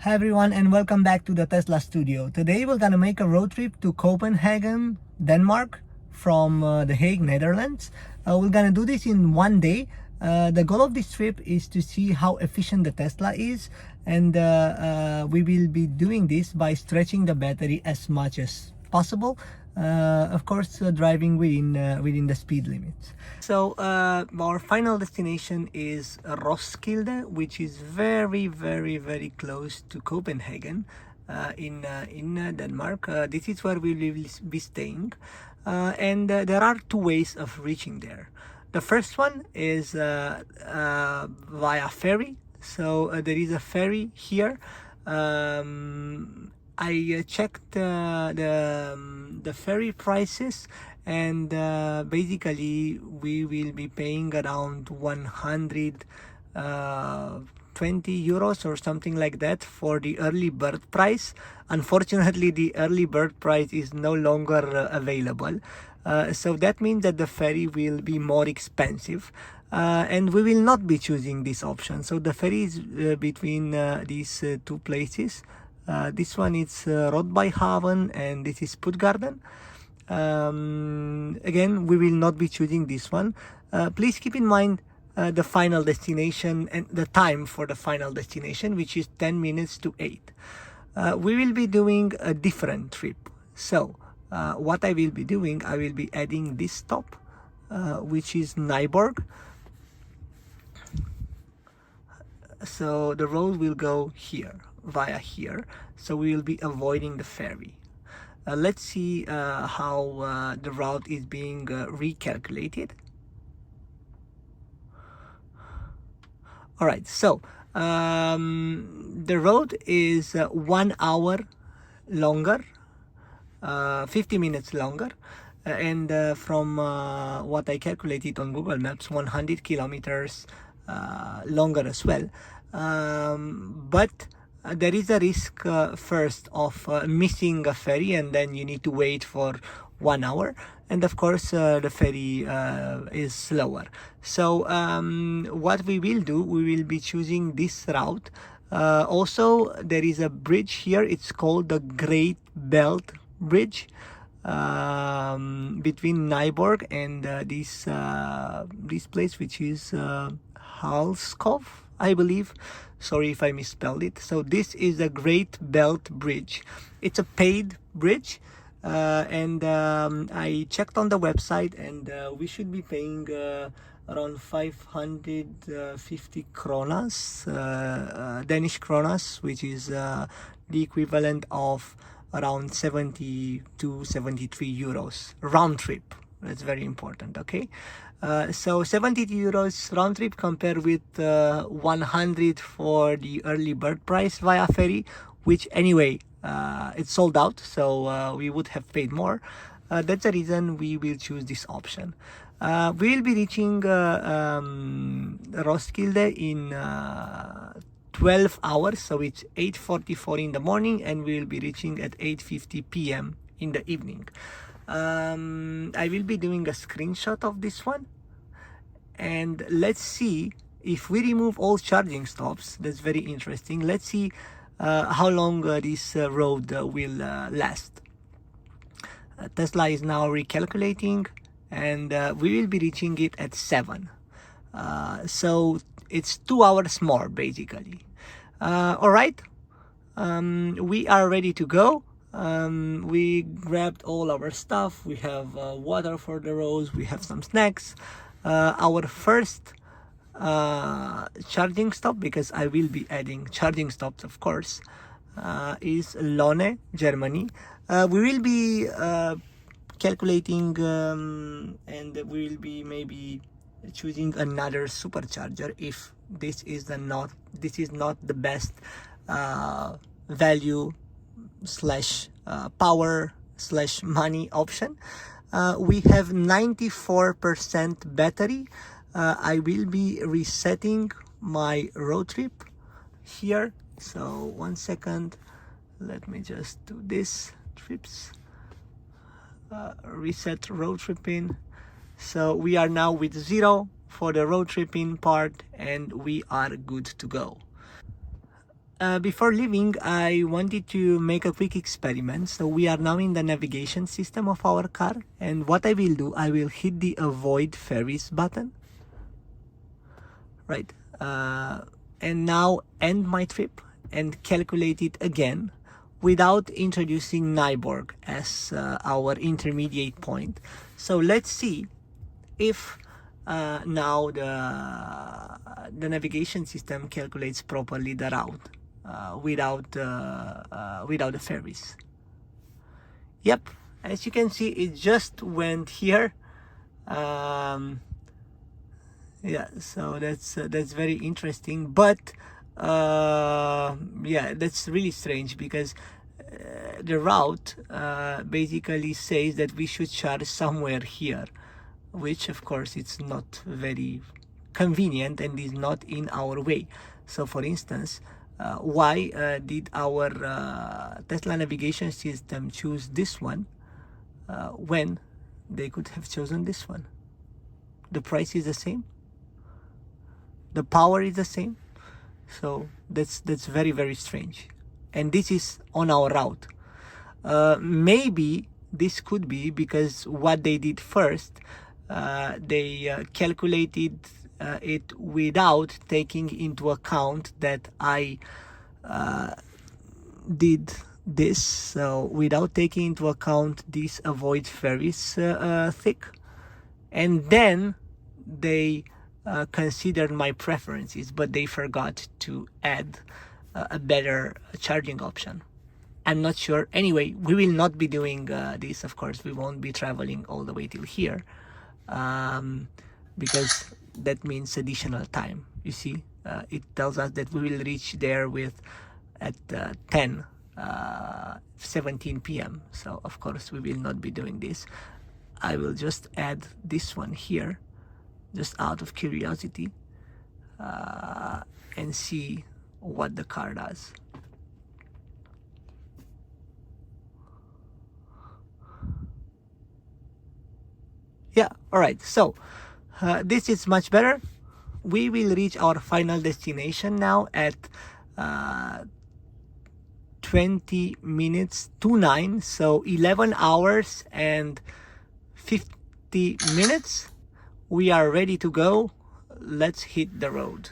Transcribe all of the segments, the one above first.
Hi everyone and welcome back to the Tesla studio. Today we're gonna make a road trip to Copenhagen, Denmark from The Hague, Netherlands. We're gonna do this in one day. The goal of this trip is to see how efficient the Tesla is, and we will be doing this by stretching the battery as much as possible. Of course, driving within the speed limits. So our final destination is Roskilde, which is very close to Copenhagen, in Denmark. This is where we will be staying, and there are two ways of reaching there. The first one is via ferry. So there is a ferry here. I checked the ferry prices, and basically we will be paying around 120 euros or something like that for the early bird price. Unfortunately, the early bird price is no longer available. So that means that the ferry will be more expensive, and we will not be choosing this option. So the ferry is between these two places. This one is Roodbijhaven and this is Puttgarden. Again, we will not be choosing this one. Please keep in mind the final destination and the time for the final destination, which is 10 minutes to 8. We will be doing a different trip. So what I will be doing, I will be adding this stop, which is Nyborg. So the road will go here, via here, so we will be avoiding the ferry. Let's see how the route is being recalculated. All right, so the road is 1 hour longer, 50 minutes longer, and from what I calculated on Google Maps, 100 kilometers longer as well. But there is a risk first of missing a ferry, and then you need to wait for 1 hour, and of course the ferry is slower. So what we will do, we will be choosing this route. Also there is a bridge here, it's called the Great Belt Bridge, between Nyborg and this place, which is Halskov, I believe. Sorry if I misspelled it. So this is the Great Belt Bridge. It's a paid bridge, and I checked on the website, and we should be paying around 550 kronas, Danish kronas, which is the equivalent of around 70 to 73 euros round trip. That's very important. Okay, so 70 euros round trip compared with 100 for the early bird price via ferry, which anyway it's sold out, so we would have paid more. That's the reason we will choose this option. We will be reaching Roskilde in 12 hours, so it's 8:44 in the morning, and we will be reaching at 8:50 p.m. in the evening. I will be doing a screenshot of this one, and let's see if we remove all charging stops. That's very interesting. Let's see how long this road will last. Tesla is now recalculating, and we will be reaching it at 7. So it's 2 hours more basically. All right, we are ready to go. We grabbed all our stuff. We have water for the roads, we have some snacks. Our first charging stop, because I will be adding charging stops of course, is Lone, Germany. We will be calculating, and we will be maybe choosing another supercharger if this is not the best value slash power slash money option. We have 94% battery. I will be resetting my road trip here, so 1 second, let me just do this. Trips, reset road tripping. So we are now with 0 for the road tripping part, and we are good to go. before leaving, I wanted to make a quick experiment. So we are now in the navigation system of our car, and what I will do, I will hit the avoid ferries button, right? And now end my trip and calculate it again without introducing Nyborg as our intermediate point. So let's see if now the navigation system calculates properly the route without the ferries. Yep, as you can see, it just went here. Yeah, so that's very interesting, but yeah, that's really strange, because the route basically says that we should charge somewhere here, which of course it's not very convenient and is not in our way. So for instance, why did our Tesla navigation system choose this one when they could have chosen this one? The price is the same, the power is the same. So that's very, very strange, and this is on our route. Maybe this could be because what they did first, they calculated it without taking into account that I did this. So without taking into account this avoid ferries thick, and then they considered my preferences, but they forgot to add a better charging option. I'm not sure. Anyway, we will not be doing this. Of course, we won't be traveling all the way till here, because that means additional time. You see, it tells us that we will reach there at 17 p.m. So of course we will not be doing this. I will just add this one here, just out of curiosity, and see what the car does. Yeah, all right, so this is much better. We will reach our final destination now at 20 minutes to 9, so 11 hours and 50 minutes. We are ready to go. Let's hit the road.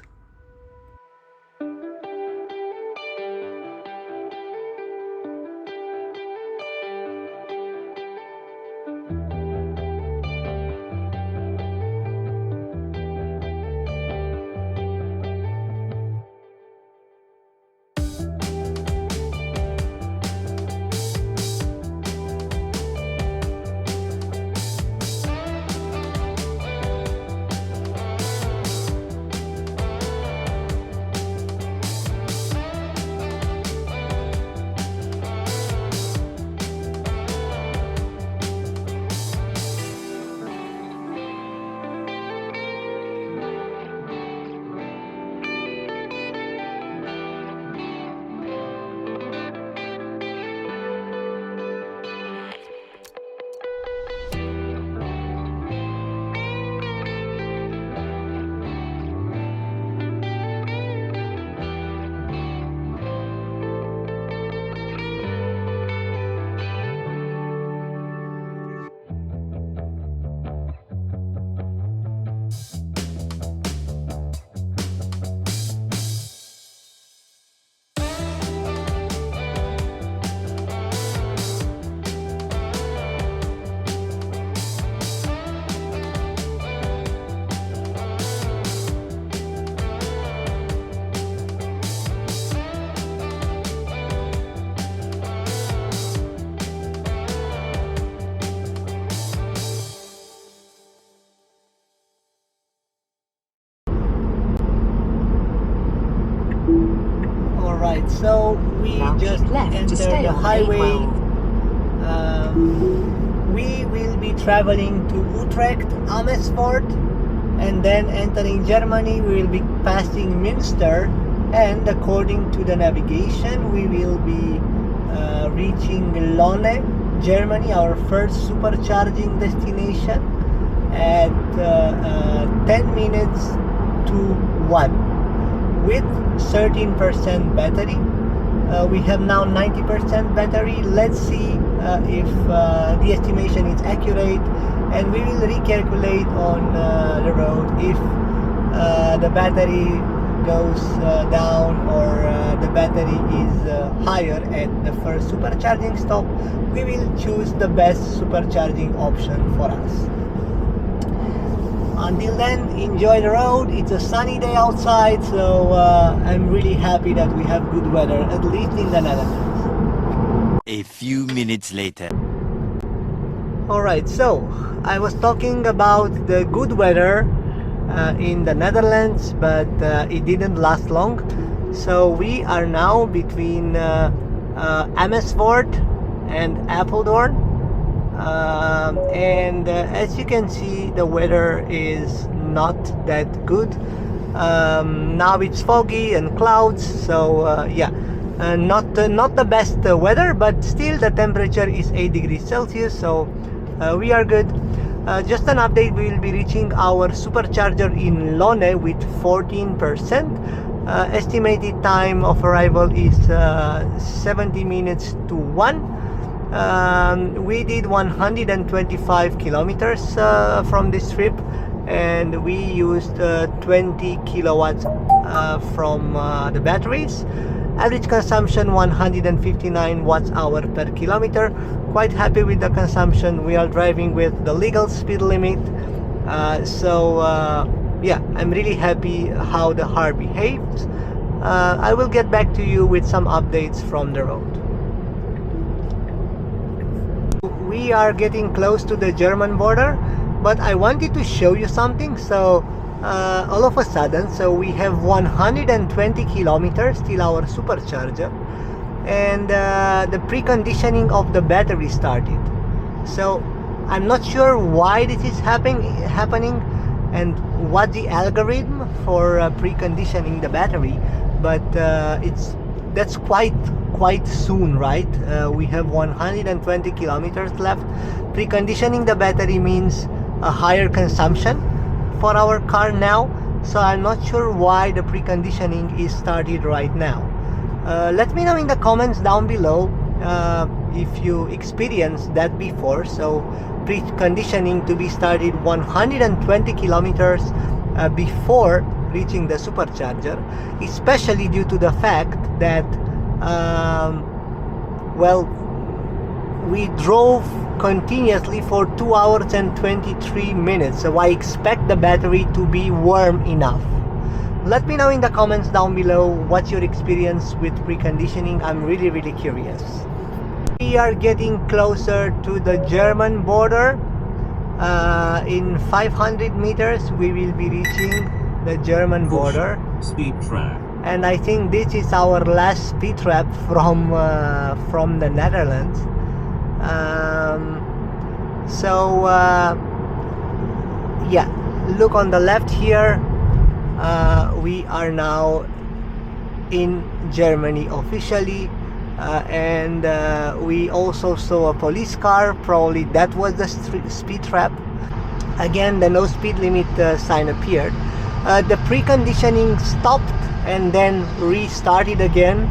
Alright, so we now just entered the highway. We will be traveling to Utrecht, Amersfoort, and then entering Germany. We will be passing Münster, and according to the navigation we will be reaching Lone, Germany, our first supercharging destination, at 10 minutes to 1. with 13% battery. We have now 90% battery. Let's see if the estimation is accurate, and we will recalculate on the road if the battery goes down or the battery is higher at the first supercharging stop. We will choose the best supercharging option for us. Until then, enjoy the road. It's a sunny day outside, so I'm really happy that we have good weather, at least in the Netherlands. A few minutes later. Alright, so I was talking about the good weather in the Netherlands, but it didn't last long. So we are now between Amersfoort and Apeldoorn. And as you can see, the weather is not that good. Now it's foggy and clouds, so yeah, not the best weather, but still the temperature is 8 degrees Celsius, so we are good. Just an update, we will be reaching our supercharger in Lone with 14%. Estimated time of arrival is 70 minutes to 1. We did 125 kilometers from this trip, and we used 20 kilowatts from the batteries. Average consumption 159 watts hour per kilometer. Quite happy with the consumption. We are driving with the legal speed limit, so yeah, I'm really happy how the car behaves. I will get back to you with some updates from the road. We are getting close to the German border, but I wanted to show you something. So all of a sudden, so we have 120 kilometers till our supercharger, and the preconditioning of the battery started. So I'm not sure why this is happening and what the algorithm for preconditioning the battery, but that's quite soon, right? We have 120 kilometers left. Preconditioning the battery means a higher consumption for our car now, so I'm not sure why the preconditioning is started right now. Let me know in the comments down below if you experienced that before. So preconditioning to be started 120 kilometers before reaching the supercharger, especially due to the fact that well, we drove continuously for 2 hours and 23 minutes, so I expect the battery to be warm enough. Let me know in the comments down below what's your experience with preconditioning. I'm really curious. We are getting closer to the German border. In 500 meters we will be reaching the German border. Speed trap. And I think this is our last speed trap from the Netherlands. Yeah, look on the left here. We are now in Germany officially, and we also saw a police car. Probably that was the speed trap. Again, the no speed limit sign appeared. The preconditioning stopped and then restarted again.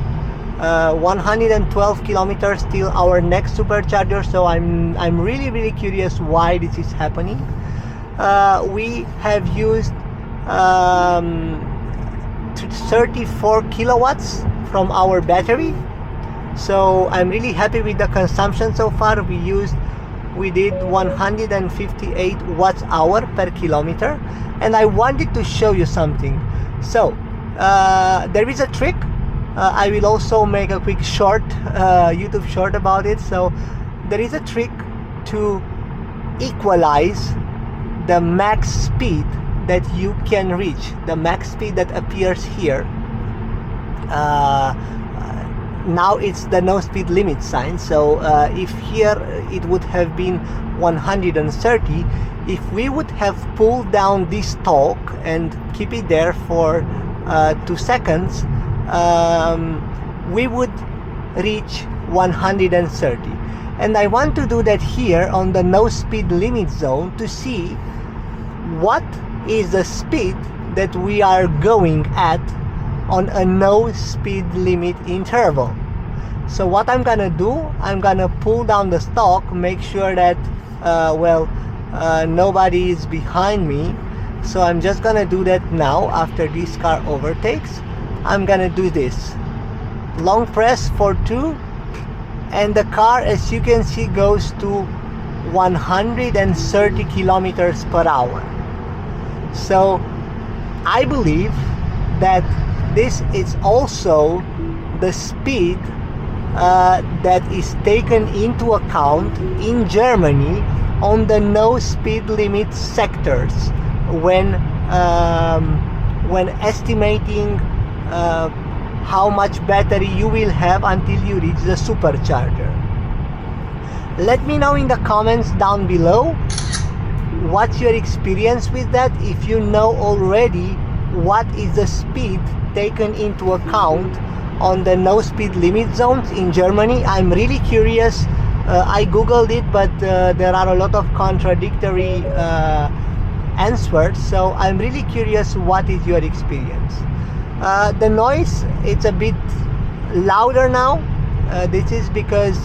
112 kilometers till our next supercharger, so I'm really curious why this is happening. We have used 34 kilowatts from our battery, so I'm really happy with the consumption so far. We did 158 watts hour per kilometer, and I wanted to show you something. So there is a trick. I will also make a quick short YouTube short about it. So there is a trick to equalize the max speed that you can reach, the max speed that appears here. Now it's the no speed limit sign, so if here it would have been 130, if we would have pulled down this torque and keep it there for 2 seconds, we would reach 130. And I want to do that here on the no speed limit zone to see what is the speed that we are going at on a no speed limit interval. So what I'm gonna do, I'm gonna pull down the stalk, make sure that nobody is behind me. So I'm just gonna do that now. After this car overtakes, I'm gonna do this long press for 2, and the car, as you can see, goes to 130 kilometers per hour. So I believe that this is also the speed that is taken into account in Germany on the no speed limit sectors when estimating how much battery you will have until you reach the supercharger. Let me know in the comments down below what's your experience with that. If you know already what is the speed taken into account on the no speed limit zones in Germany. I'm really curious. I googled it, but there are a lot of contradictory answers, so I'm really curious what is your experience. The noise, it's a bit louder now. This is because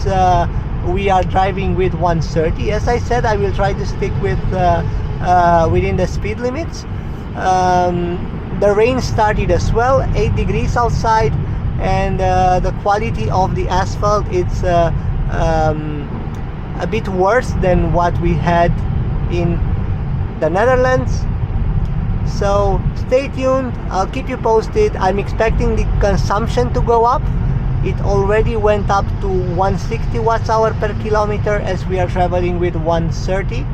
we are driving with 130. As I said, I will try to stick with within the speed limits. The rain started as well, 8 degrees outside, and the quality of the asphalt, it's a bit worse than what we had in the Netherlands. So stay tuned, I'll keep you posted. I'm expecting the consumption to go up. It already went up to 160 watts hour per kilometer as we are traveling with 130.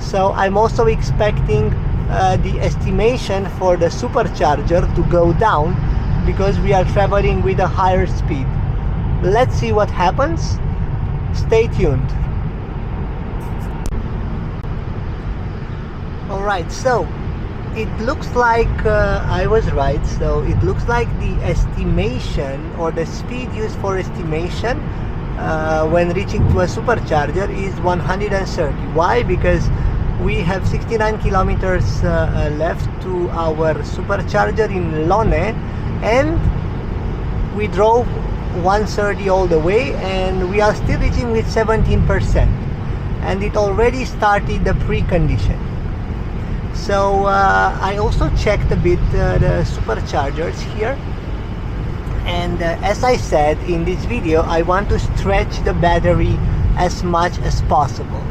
So I'm also expecting the estimation for the supercharger to go down because we are traveling with a higher speed. Let's see what happens. Stay tuned. Alright, so it looks like I was right. So it looks like the estimation, or the speed used for estimation when reaching to a supercharger, is 130. Why? Because we have 69 kilometers left to our supercharger in Lone, and we drove 130 all the way, and we are still reaching with 17%, and it already started the precondition. So I also checked a bit the superchargers here, and as I said in this video, I want to stretch the battery as much as possible.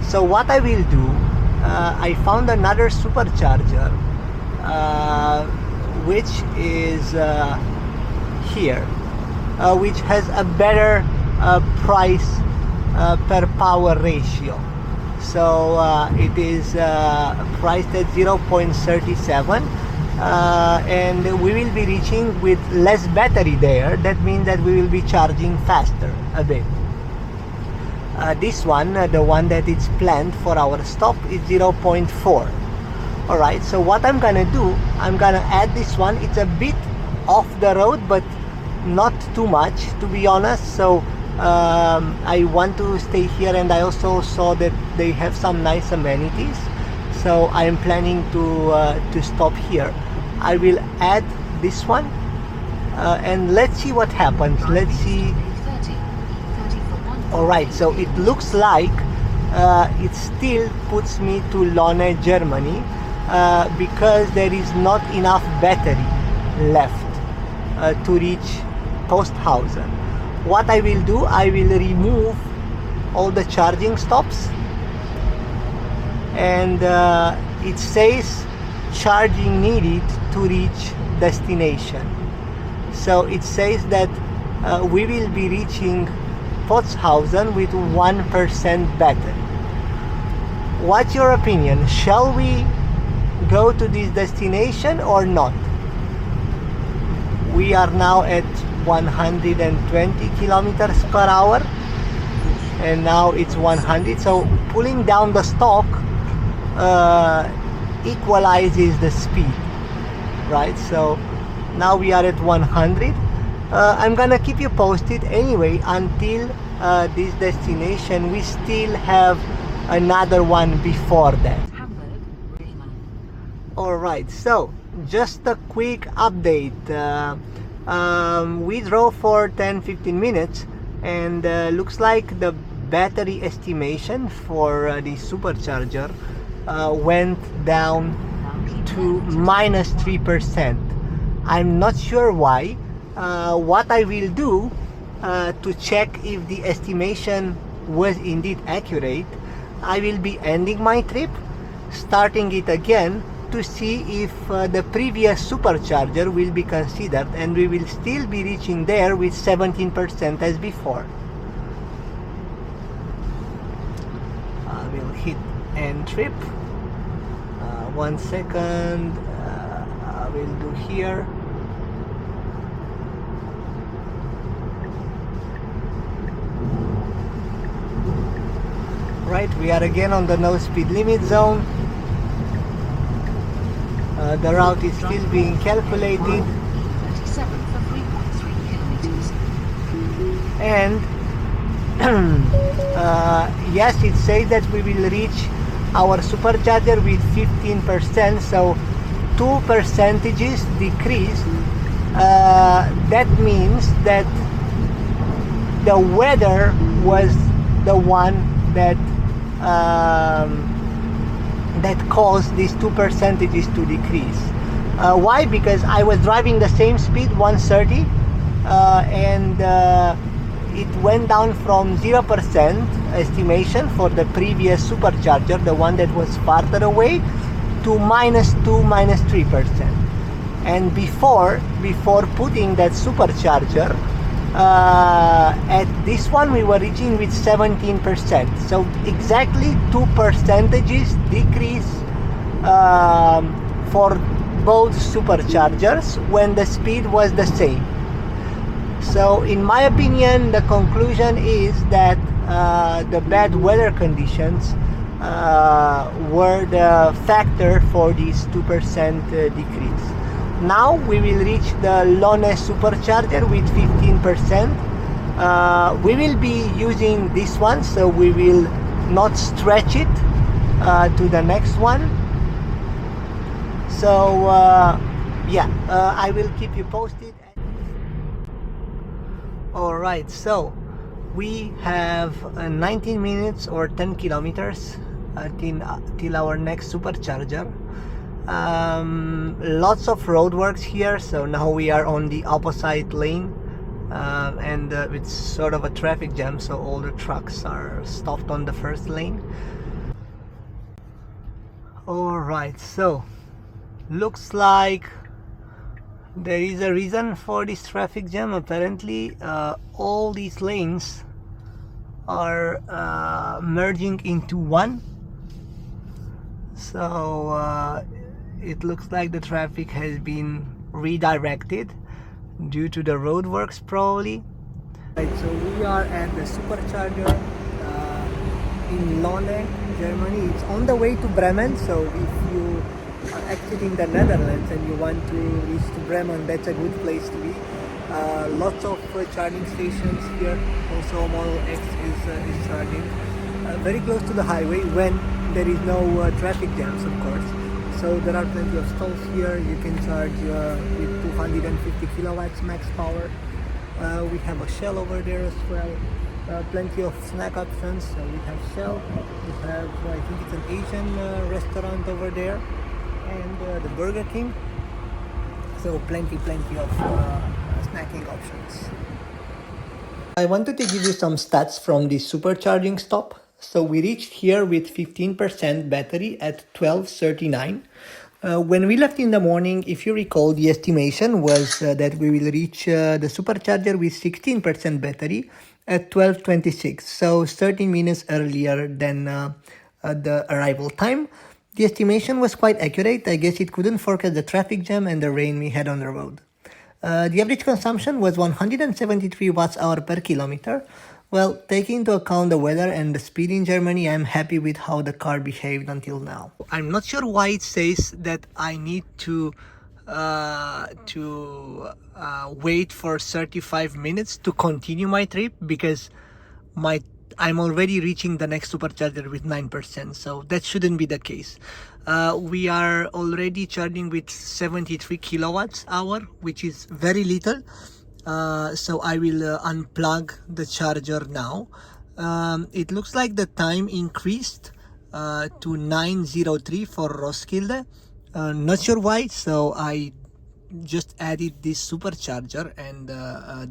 So what I will do, I found another supercharger which is here, which has a better price per power ratio. So it is priced at 0.37, and we will be reaching with less battery there. That means that we will be charging faster a bit. This one, the one that is planned for our stop, is 0.4. Alright, so what I'm gonna do, I'm gonna add this one. It's a bit off the road, but not too much, to be honest. So I want to stay here, and I also saw that they have some nice amenities, so I am planning to stop here. I will add this one, and let's see what happens. Let's see. Alright, so it looks like it still puts me to Lone, Germany, because there is not enough battery left to reach Posthausen. What I will do, I will remove all the charging stops, and it says charging needed to reach destination. So it says that we will be reaching Posthausen with 1% battery. What's your opinion? Shall we go to this destination or not? We are now at 120 kilometers per hour, and now it's 100. So pulling down the stalk equalizes the speed, right? So now we are at 100. I'm gonna keep you posted anyway until this destination. We still have another one before that. Alright, so just a quick update. We drove for 10-15 minutes, and looks like the battery estimation for the supercharger went down to -3%. I'm not sure why. What I will do to check if the estimation was indeed accurate, I will be ending my trip, starting it again to see if the previous supercharger will be considered, and we will still be reaching there with 17% as before. I will hit end trip. 1 second. I will do here. Right, we are again on the no speed limit zone. The route is still being calculated, and yes, it says that we will reach our supercharger with 15%, so 2 percentages decrease. That means that the weather was the one that that caused these 2 percentages to decrease. Why? Because I was driving the same speed, 130, and it went down from 0% estimation for the previous supercharger, the one that was farther away, to -2, -3%. And before putting that supercharger, at this one we were reaching with 17%, so exactly 2 percentages decrease for both superchargers when the speed was the same. So in my opinion, the conclusion is that the bad weather conditions were the factor for this 2% decrease. Now we will reach the Lone supercharger with 15%. We will be using this one, so we will not stretch it to the next one. So yeah, I will keep you posted. Alright, so we have 19 minutes or 10 kilometers till our next supercharger. Lots of roadworks here, so now we are on the opposite lane, and it's sort of a traffic jam, so all the trucks are stopped on the first lane. Alright, so looks like there is a reason for this traffic jam. Apparently all these lanes are merging into one, so it looks like the traffic has been redirected due to the roadworks probably. Right, so we are at the supercharger in Lone, Germany. It's on the way to Bremen, so if you are exiting the Netherlands and you want to reach to Bremen, that's a good place to be. Lots of charging stations here. Also Model X is charging very close to the highway when there is no traffic jams, of course. So there are plenty of stalls here. You can charge with 250 kilowatts max power. We have a Shell over there as well. Plenty of snack options. So we have Shell. We have, I think it's an Asian restaurant over there, and the Burger King. So plenty of snacking options. I wanted to give you some stats from the supercharging stop. So we reached here with 15% battery at 12:39. When we left in the morning, if you recall, the estimation was that we will reach the supercharger with 16% battery at 12:26. So 13 minutes earlier than the arrival time. The estimation was quite accurate. I guess it couldn't forecast the traffic jam and the rain we had on the road. The average consumption was 173 watts-hour per kilometer. Well, taking into account the weather and the speed in Germany, I'm happy with how the car behaved until now. I'm not sure why it says that I need to wait for 35 minutes to continue my trip, because I'm already reaching the next supercharger with 9%, so that shouldn't be the case. We are already charging with 73 kilowatts hour, which is very little. So I will unplug the charger now. It looks like the time increased to 9:03 for Roskilde. Not sure why, so I just added this supercharger, and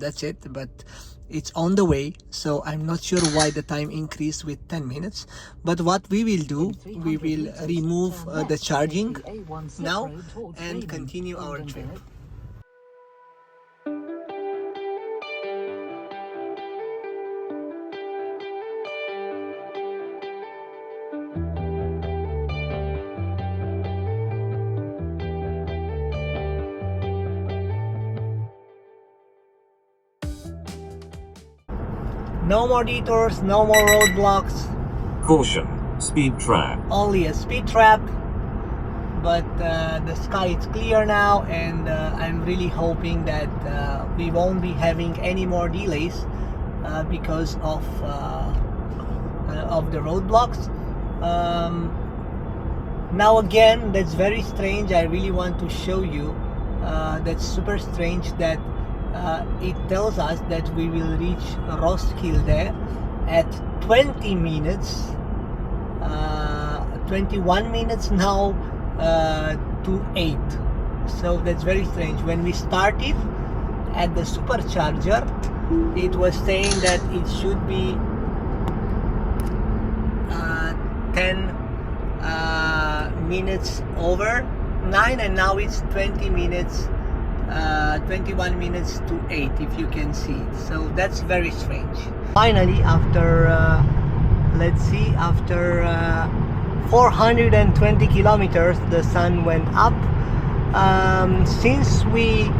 that's it. But it's on the way, so I'm not sure why the time increased with 10 minutes. But what we will do, we will remove the charging now and continue our trip. No more detours, no more roadblocks. Caution, speed trap. Only a speed trap. But the sky is clear now, and I'm really hoping that we won't be having any more delays because of the roadblocks. Now again, that's very strange. I really want to show you. That's super strange that it tells us that we will reach Roskilde at 20 minutes, 21 minutes now to 8. So that's very strange. When we started at the supercharger, it was saying that it should be 10 minutes over 9, and now it's 20 minutes 21 minutes to 8, if you can see it. So that's very strange. Finally, after let's see, after 420 kilometers, the sun went up. Since we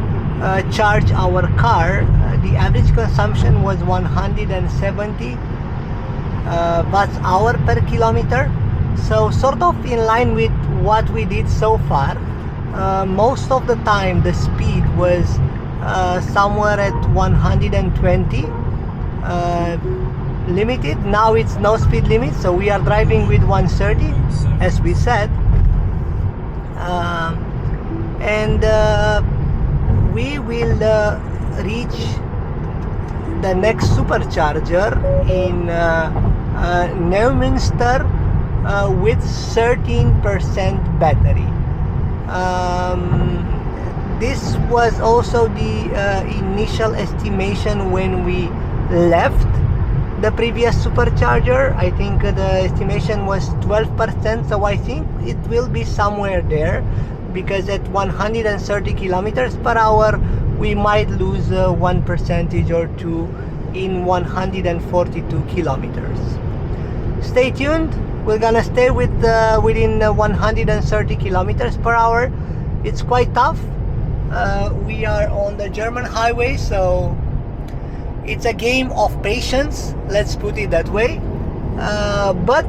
charged our car, the average consumption was 170 watts hour per kilometer, so sort of in line with what we did so far. Most of the time the speed was somewhere at 120 limited. Now it's no speed limit, so we are driving with 130 as we said, and we will reach the next supercharger in Neumünster with 13% battery. This was also the initial estimation when we left the previous supercharger. I think the estimation was 12%, so I think it will be somewhere there, because at 130 kilometers per hour we might lose 1% or 2 in 142 kilometers. Stay tuned. We're gonna stay with within 130 kilometers per hour. It's quite tough. We are on the German highway, so it's a game of patience, let's put it that way. But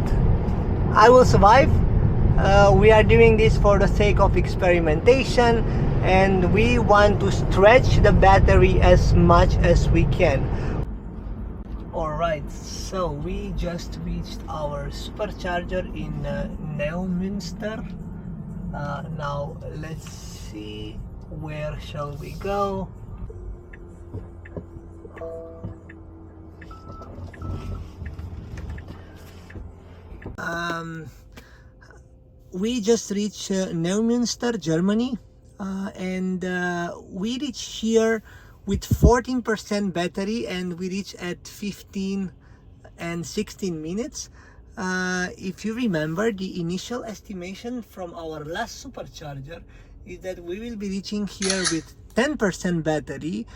I will survive. We are doing this for the sake of experimentation, and we want to stretch the battery as much as we can. Alright, so we just reached our supercharger in Neumünster. Now let's see, where shall we go? We just reached Neumünster, Germany, and we reached here with 14% battery, and we reach at 15 and 16 minutes. If you remember, the initial estimation from our last supercharger is that we will be reaching here with 10% battery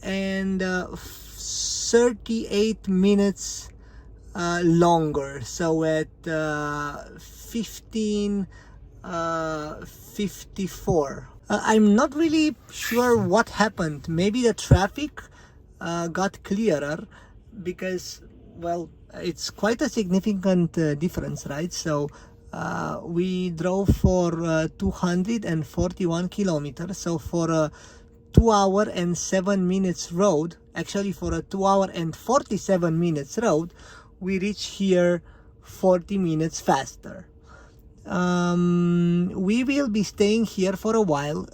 and 38 minutes longer, so at 15:54. I'm not really sure what happened. Maybe the traffic got clearer, because, well, it's quite a significant difference, right? So we drove for 241 kilometers, so for a 2 hour and 7 minutes road Actually, for a 2 hour and 47 minutes road, we reach here 40 minutes faster. We will be staying here for a while,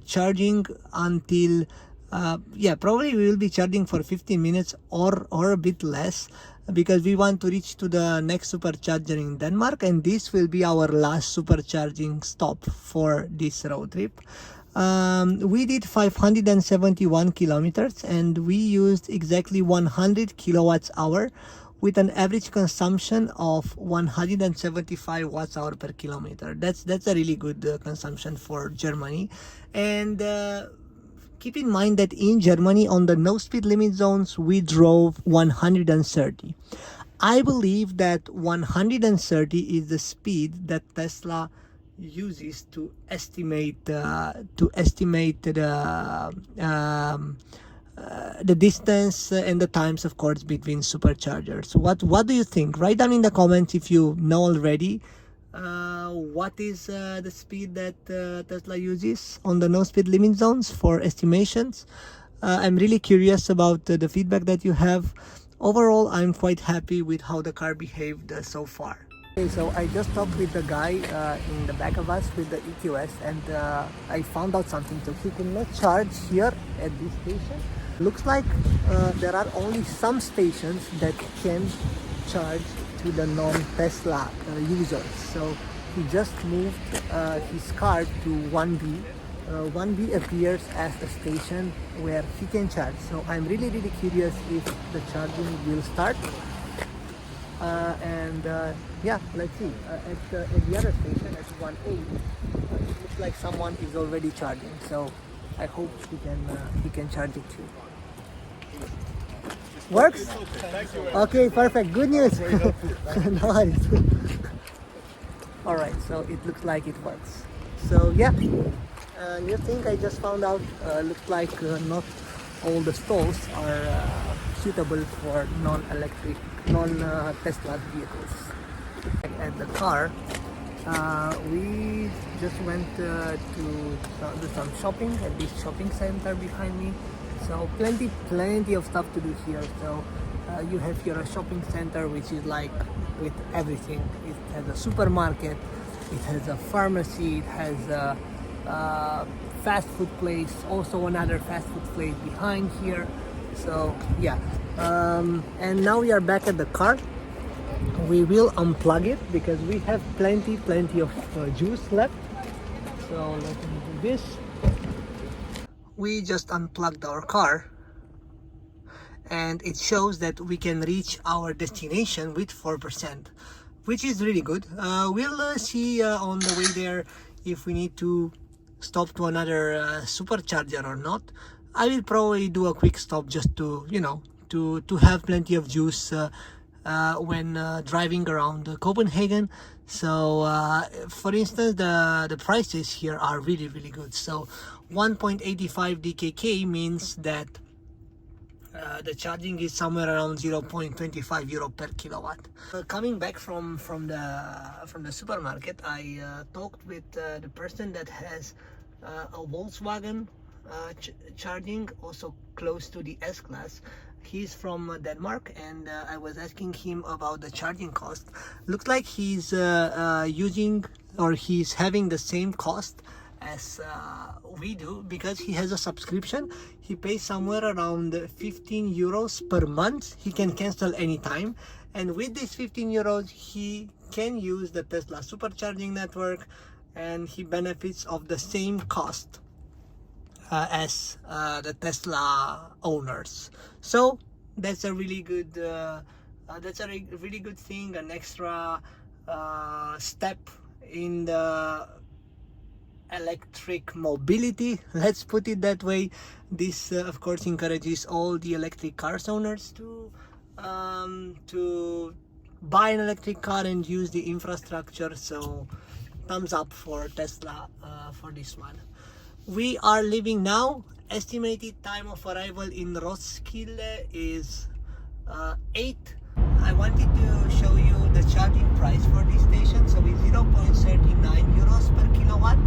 charging until probably we will be charging for 15 minutes or a bit less, because we want to reach to the next supercharger in Denmark, and this will be our last supercharging stop for this road trip. We did 571 kilometers and we used exactly 100 kilowatts hour with an average consumption of 175 watts hour per kilometer. That's a really good consumption for Germany. And keep in mind that in Germany, on the no speed limit zones, we drove 130. I believe that 130 is the speed that Tesla uses to estimate the distance and the times, of course, between superchargers. What do you think? Write down in the comments if you know already what is the speed that Tesla uses on the no speed limit zones for estimations. I'm really curious about the feedback that you have. Overall, I'm quite happy with how the car behaved so far. Okay, so I just talked with the guy in the back of us with the EQS, and I found out something. So he cannot charge here at this station. Looks like there are only some stations that can charge to the non-Tesla users. So he just moved his car to 1B. 1B appears as a station where he can charge. So I'm really curious if the charging will start. Yeah, let's see. At the other station, at 1A, it looks like someone is already charging. So I hope he can charge it too. Works? Okay, perfect. Good news. No worries. Alright, so it looks like it works. So yeah, new thing I just found out, looks like not all the stalls are suitable for non-electric, non-Tesla vehicles. At the car, we just went to do some shopping at this shopping center behind me. So plenty of stuff to do here. So you have here a shopping center which is like with everything. It has a supermarket, it has a pharmacy, it has a fast food place, also another fast food place behind here. So yeah, and now we are back at the car. We will unplug it because we have plenty of juice left. So let me do this. We just unplugged our car and it shows that we can reach our destination with 4%, which is really good. We'll see on the way there if we need to stop to another supercharger or not. I will probably do a quick stop just to, to have plenty of juice when driving around Copenhagen. So for instance, the prices here are really good. So 1.85 DKK means that the charging is somewhere around 0.25 euro per kilowatt. Coming back from the supermarket, I talked with the person that has a Volkswagen charging, also close to the S-Class. He's from Denmark, and I was asking him about the charging cost. Looks like he's using, or he's having the same cost as we do, because he has a subscription. He pays somewhere around 15 euros per month. He can cancel anytime, and with these 15 euros he can use the Tesla supercharging network, and he benefits of the same cost as the Tesla owners. So that's a really good really good thing, an extra step in the electric mobility, let's put it that way. This of course encourages all the electric cars owners to buy an electric car and use the infrastructure. So thumbs up for Tesla for this one. We are leaving now. Estimated time of arrival in Roskilde is 8. I wanted to show you the charging price for this station. So it's 0.39 euros per kilowatt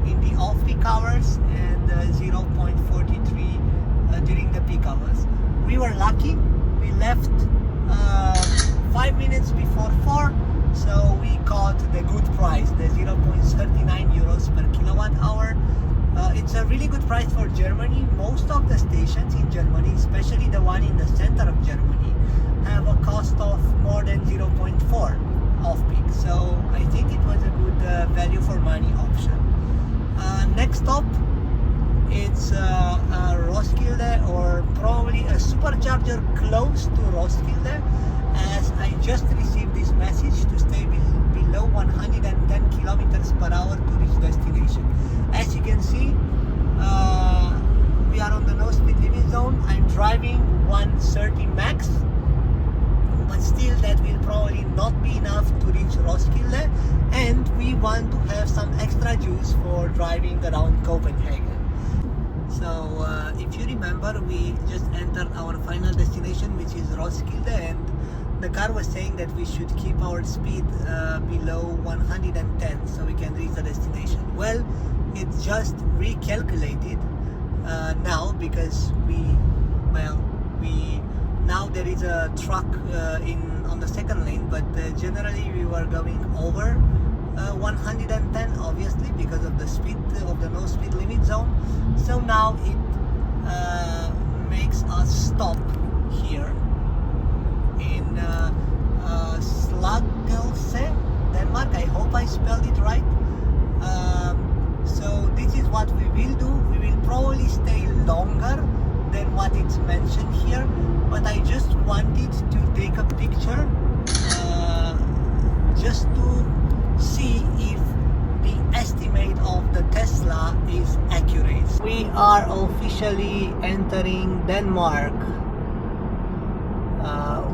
in the off-peak hours, and 0.43 during the peak hours. we were lucky. We left 5 minutes before 4, so we caught the good price, the 0.39 euros per kilowatt hour. It's a really good price for Germany. Most of the stations in Germany, especially the one in the center of Germany, have a cost of more than 0.4 off-peak. So I think it was a good value for money option. Next stop, it's Roskilde, or probably a supercharger close to Roskilde, as I just received this message to stay below 110 kilometers per hour to reach destination. As you can see, we are on the no speed limit zone. I'm driving 130 max, but still that will probably not be enough to reach Roskilde, and we want to have some extra juice for driving around Copenhagen. So if you remember, we just entered our final destination, which is Roskilde, and the car was saying that we should keep our speed below 110 so we can reach the destination. Well, it's just recalculated now, because now there is a truck on the second lane, but generally we were going over 110, obviously because of the speed of the no speed limit zone. So now it makes us stop here in Slagelse, Denmark. I hope I spelled it right. So this is what we will do. We will probably stay longer than what it's mentioned here, but I just wanted to take a picture just to see if the estimate of the Tesla is accurate. We are officially entering Denmark.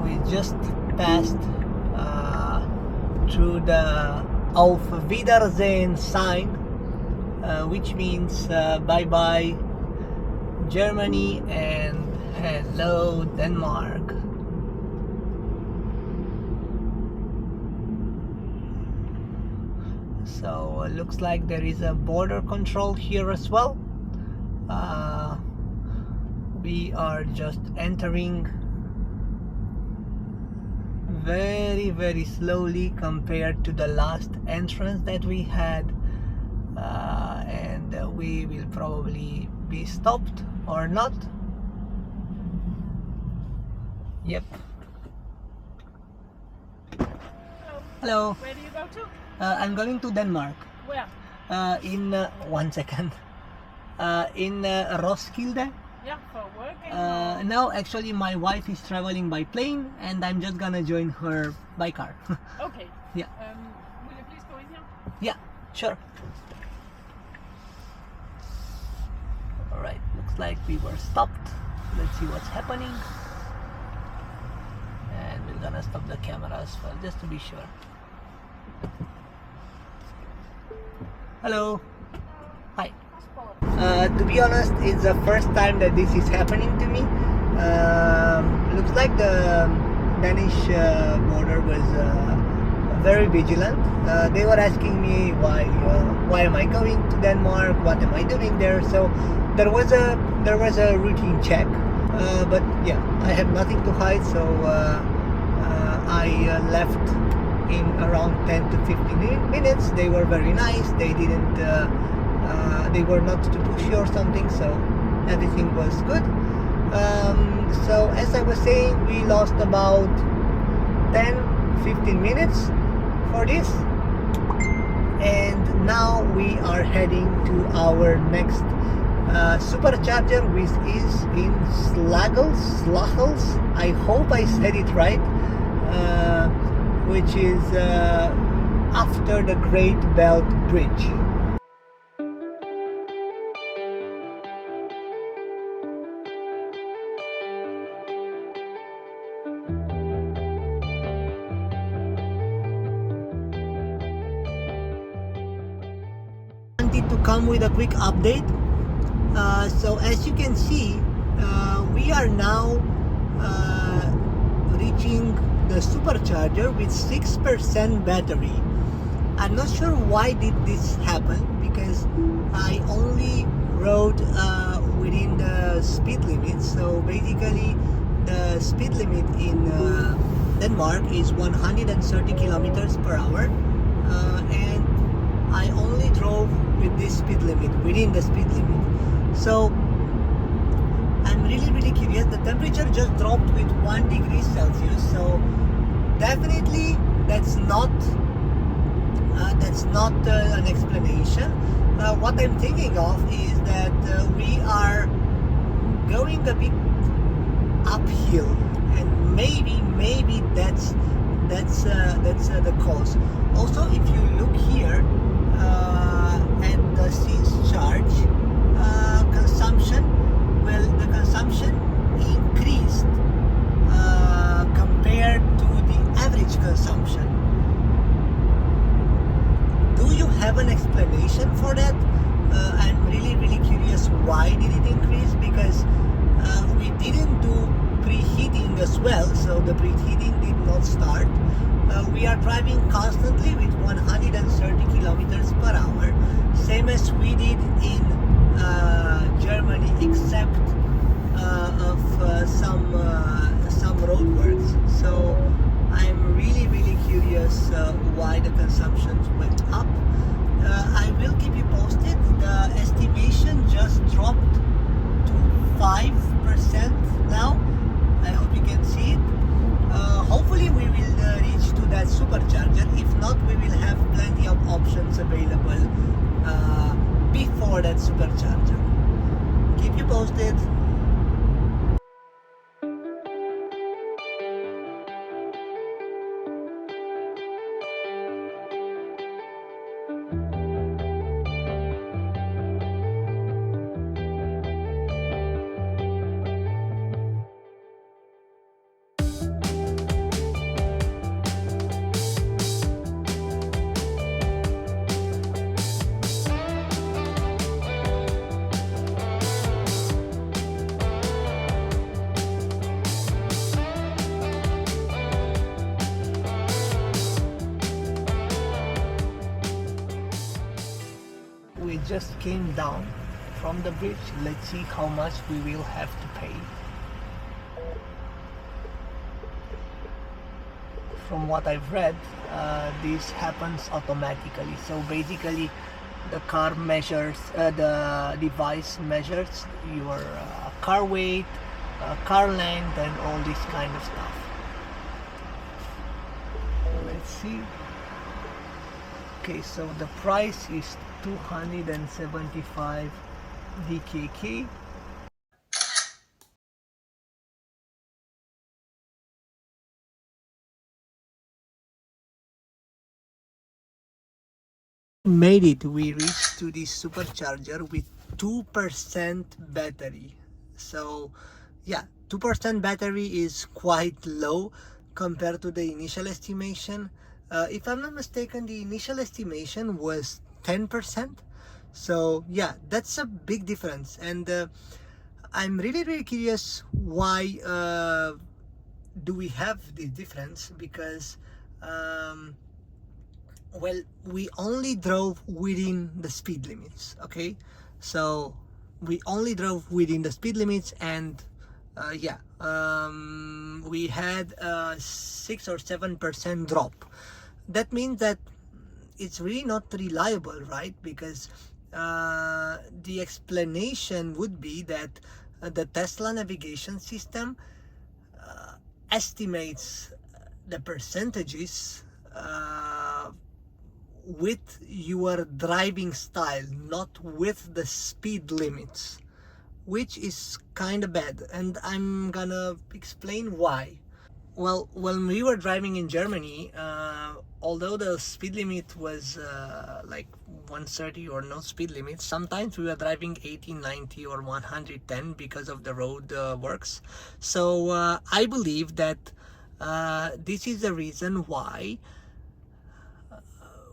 We just passed through the Auf Wiedersehen sign, which means bye bye Germany and hello Denmark. So looks like there is a border control here as well. We are just entering very slowly compared to the last entrance that we had, and we will probably be stopped or not. Yep. Hello. Where do you go to? I'm going to Denmark. Where? In 1 second. In Roskilde. Yeah, for work. No, actually my wife is traveling by plane, and I'm just gonna join her by car. Okay. Yeah. Will you please go in here? Yeah, sure. Alright, looks like we were stopped. Let's see what's happening. And we're gonna stop the camera as well, just to be sure. Hello. Hi. To be honest, it's the first time that this is happening to me. Looks like the Danish border was very vigilant. They were asking me why am I going to Denmark? What am I doing there? So there was a routine check. But yeah, I have nothing to hide. So I left in around 10 to 15 minutes. They were very nice. They didn't. They were not too pushy or something, so everything was good. So as I was saying, we lost about 10-15 minutes for this, and now we are heading to our next supercharger, which is in Slagelse. I hope I said it right, which is after the Great Belt Bridge. To come with a quick update. So as you can see, we are now reaching the supercharger with 6% battery. I'm not sure why did this happen, because I only rode within the speed limit. So basically the speed limit in Denmark is 130 kilometers per hour, and I only drove with this speed limit, within the speed limit. So I'm really curious. The temperature just dropped with 1 degree Celsius, so definitely that's not an explanation. What I'm thinking of is that we are going a bit uphill, and maybe that's the cause. Also, if you look here at the scenes charge consumption, well, the consumption increased compared to the average consumption. Do you have an explanation for that? I'm really curious, why did it increase? Because we didn't do preheating as well, so the preheating did not start. We are driving constantly with 130 kilometers per hour, same as we did in Germany, except of some roadworks. So I'm really curious why the consumptions went up. I will keep you posted. The estimation just dropped to 5% now. I hope you can see it. Hopefully we will reach to that supercharger. If not, we will have plenty of options available before that supercharger. Keep you posted. We just came down from the bridge. Let's see how much we will have to pay. From what I've read, this happens automatically. So basically, the car measures, the device measures your car weight, car length, and all this kind of stuff. Let's see. Okay, so the price is 275 DKK. Made it. We reached to this supercharger with 2% battery. So yeah, 2% battery is quite low compared to the initial estimation. If I'm not mistaken, the initial estimation was 10%. So yeah, that's a big difference. And I'm really curious, why do we have this difference? Because well, we only drove within the speed limits. Okay, so we only drove within the speed limits, and yeah, we had a 6 or 7% drop. That means that it's really not reliable, right? Because the explanation would be that the Tesla navigation system estimates the percentages with your driving style, not with the speed limits, which is kind of bad, and I'm gonna explain why. Well, when we were driving in Germany, although the speed limit was like 130 or no speed limit, sometimes we were driving 80, 90 or 110 because of the road works. So I believe that this is the reason why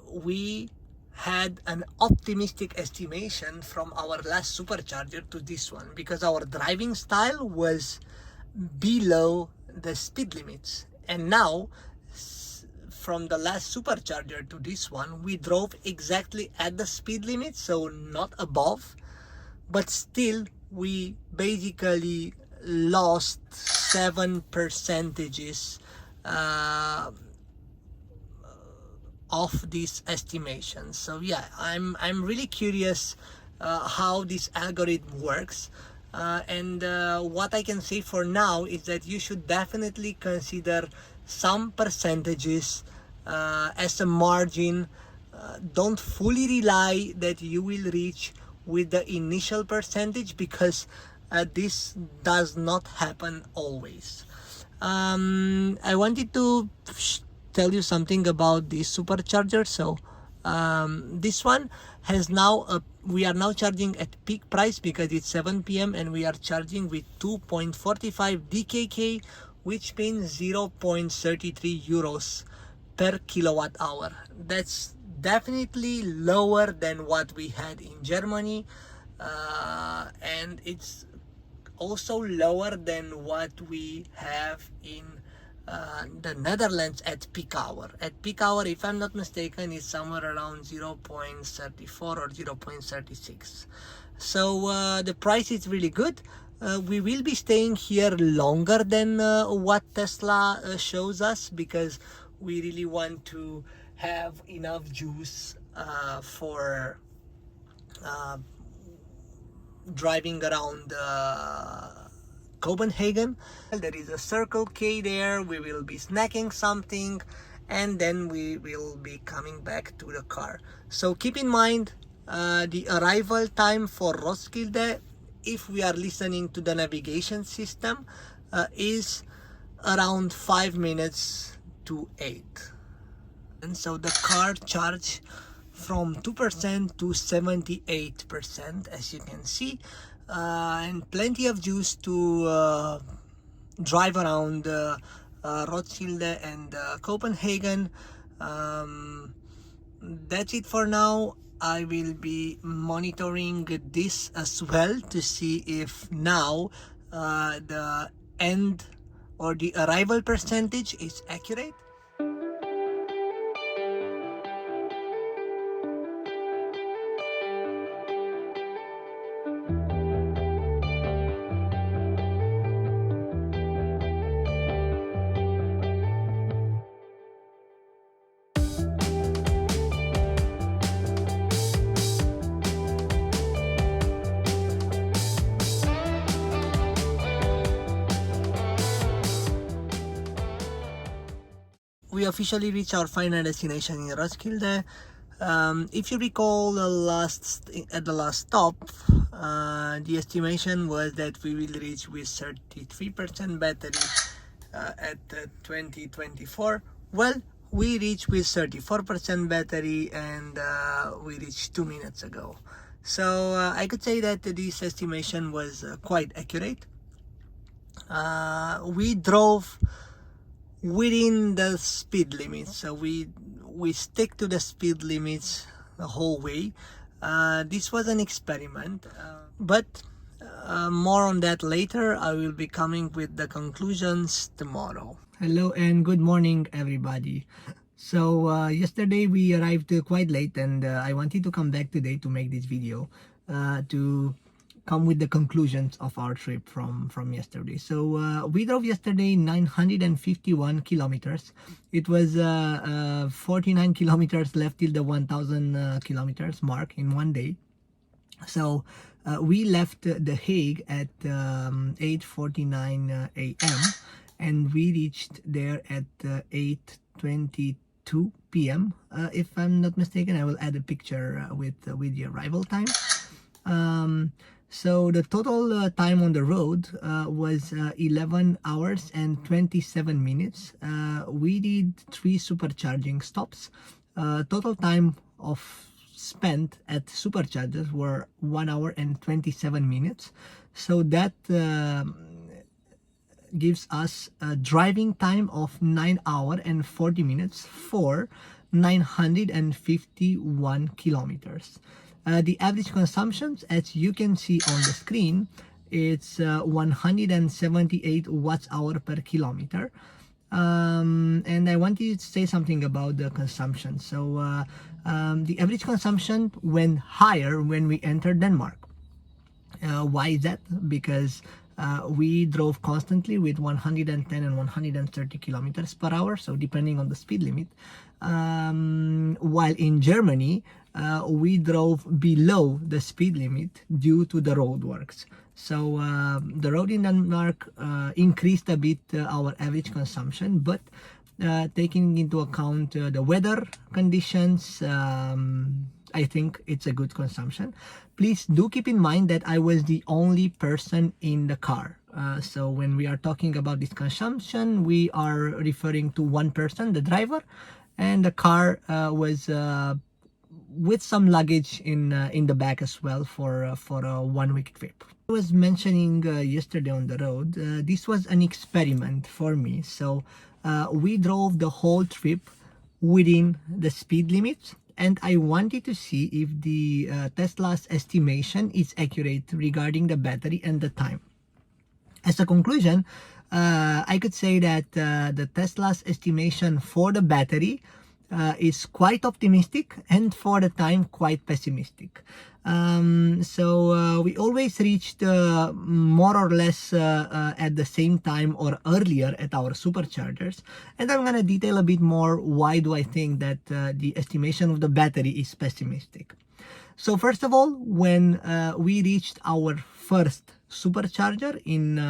we had an optimistic estimation from our last supercharger to this one, because our driving style was below the speed limits. And now, from the last supercharger to this one, we drove exactly at the speed limit, so not above, but still we basically lost 7% of these estimations. So yeah, I'm really curious how this algorithm works, and what I can say for now is that you should definitely consider some percentages as a margin. Don't fully rely that you will reach with the initial percentage, because this does not happen always. I wanted to tell you something about this supercharger. So this one has now we are now charging at peak price because it's 7 p.m. and we are charging with 2.45 DKK, which means 0.33 euros per kilowatt hour. That's definitely lower than what we had in Germany, and it's also lower than what we have in the Netherlands at peak hour. At peak hour, if I'm not mistaken, is somewhere around 0.34 or 0.36. So the price is really good. We will be staying here longer than what Tesla shows us, because we really want to have enough juice for driving around Copenhagen. There is a Circle K there. We will be snacking something, and then we will be coming back to the car. So keep in mind the arrival time for Roskilde, if we are listening to the navigation system, is around 5 minutes to 8. And so the car charged from 2% to 78%, as you can see, and plenty of juice to drive around Roskilde and Copenhagen. That's it for now. I will be monitoring this as well to see if now the end or the arrival percentage is accurate. We officially reached our final destination in Roskilde. If you recall, at the last stop, the estimation was that we will reach with 33% battery at 2024. Well, we reached with 34% battery, and we reached 2 minutes ago. So I could say that this estimation was quite accurate. We drove within the speed limits, so we stick to the speed limits the whole way. This was an experiment, but more on that later. I will be coming with the conclusions tomorrow. Hello and good morning, everybody. So yesterday we arrived quite late, and I wanted to come back today to make this video to come with the conclusions of our trip from yesterday. So we drove yesterday 951 kilometers. It was 49 kilometers left till the 1000 kilometers mark in one day. So we left The Hague at 8:49 a.m. and we reached there at 8:22 p.m. If I'm not mistaken. I will add a picture with the arrival time. So the total time on the road was 11 hours and 27 minutes. We did 3 supercharging stops. Total time of spent at superchargers were 1 hour and 27 minutes. So that gives us a driving time of 9 hours and 40 minutes for 951 kilometers. The average consumptions, as you can see on the screen, it's 178 watts hour per kilometer. And I wanted to say something about the consumption. So the average consumption went higher when we entered Denmark. Why is that? Because We drove constantly with 110 and 130 kilometers per hour, so depending on the speed limit. While in Germany, we drove below the speed limit due to the roadworks. So the road in Denmark increased a bit our average consumption, but taking into account the weather conditions, I think it's a good consumption. Please do keep in mind that I was the only person in the car. So when we are talking about this consumption, we are referring to one person, the driver, and the car was with some luggage in the back as well for a 1 week trip. I was mentioning yesterday on the road, this was an experiment for me. So we drove the whole trip within the speed limit, and I wanted to see if the Tesla's estimation is accurate regarding the battery and the time. As a conclusion, I could say that the Tesla's estimation for the battery is quite optimistic, and for the time quite pessimistic. So we always reached more or less at the same time or earlier at our superchargers, and I'm gonna detail a bit more why do I think that the estimation of the battery is pessimistic. So first of all, when we reached our first supercharger in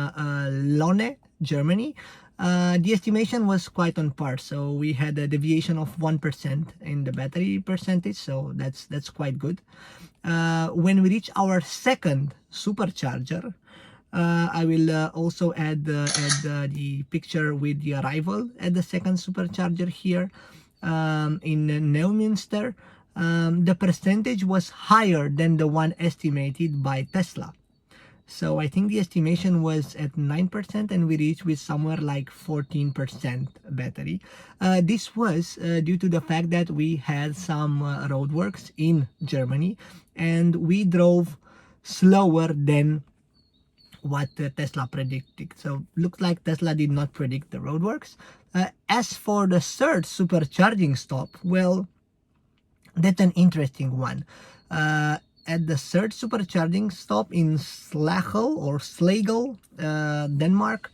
Lonne, Germany, the estimation was quite on par. So we had a deviation of 1% in the battery percentage, so that's quite good. When we reach our second supercharger, I will also add the picture with the arrival at the second supercharger here in Neumünster. The percentage was higher than the one estimated by Tesla. So I think the estimation was at 9% and we reached with somewhere like 14% battery. This was due to the fact that we had some roadworks in Germany and we drove slower than what Tesla predicted. So looks like Tesla did not predict the roadworks. As for the third supercharging stop, well, that's an interesting one. At the third supercharging stop in Slagel, Denmark,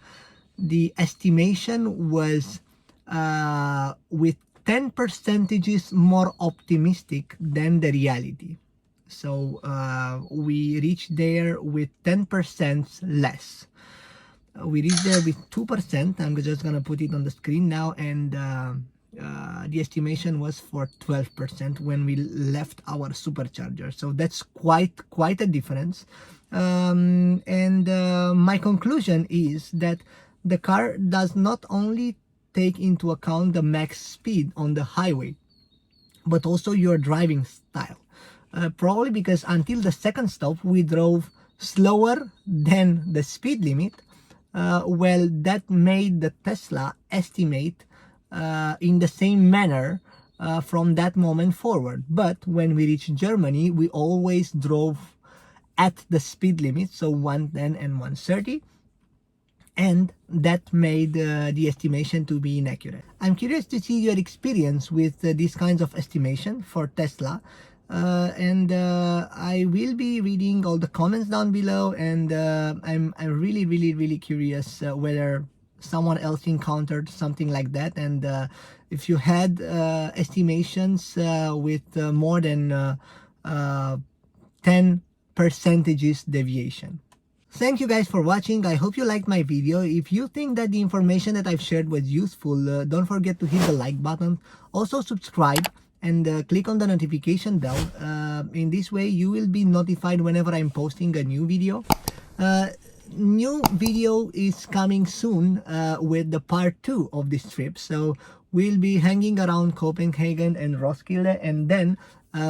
the estimation was with 10 percentages more optimistic than the reality. So we reached there with 10% less. We reached there with 2%. I'm just gonna put it on the screen now, and the estimation was for 12% when we left our supercharger. So that's quite a difference. And my conclusion is that the car does not only take into account the max speed on the highway, but also your driving style. Probably because until the second stop we drove slower than the speed limit. Well, that made the Tesla estimate in the same manner from that moment forward. But when we reached Germany, we always drove at the speed limit, so 110 and 130, and that made the estimation to be inaccurate. I'm curious to see your experience with these kinds of estimation for Tesla, and I will be reading all the comments down below, and I'm really curious whether someone else encountered something like that, and if you had estimations with more than 10 percentages deviation. Thank you guys for watching. I hope you liked my video. If you think that the information that I've shared was useful, don't forget to hit the like button. Also subscribe and click on the notification bell. In this way you will be notified whenever I'm posting a new video. New video is coming soon with the part 2 of this trip. So we'll be hanging around Copenhagen and Roskilde, and then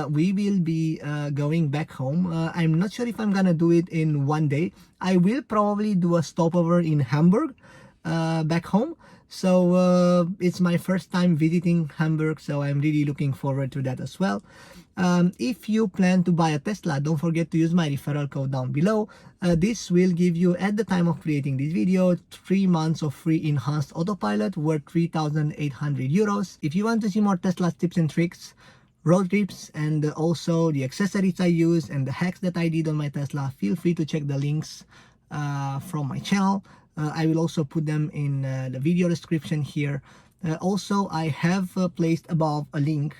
we will be going back home. I'm not sure if I'm gonna do it in one day. I will probably do a stopover in Hamburg back home. So it's my first time visiting Hamburg, so I'm really looking forward to that as well. If you plan to buy a Tesla, don't forget to use my referral code down below. This will give you, at the time of creating this video, 3 months of free enhanced autopilot worth 3,800 euros. If you want to see more Tesla tips and tricks, road trips, and also the accessories I use and the hacks that I did on my Tesla, feel free to check the links from my channel. I will also put them in the video description here. Also, I have placed above a link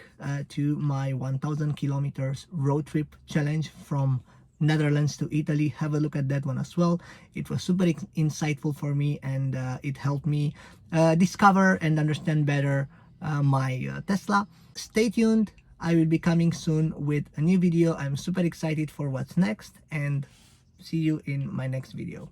to my 1000 kilometers road trip challenge from Netherlands to Italy. Have a look at that one as well. It was super insightful for me, and it helped me discover and understand better my Tesla. Stay tuned. I will be coming soon with a new video. I'm super excited for what's next, and see you in my next video.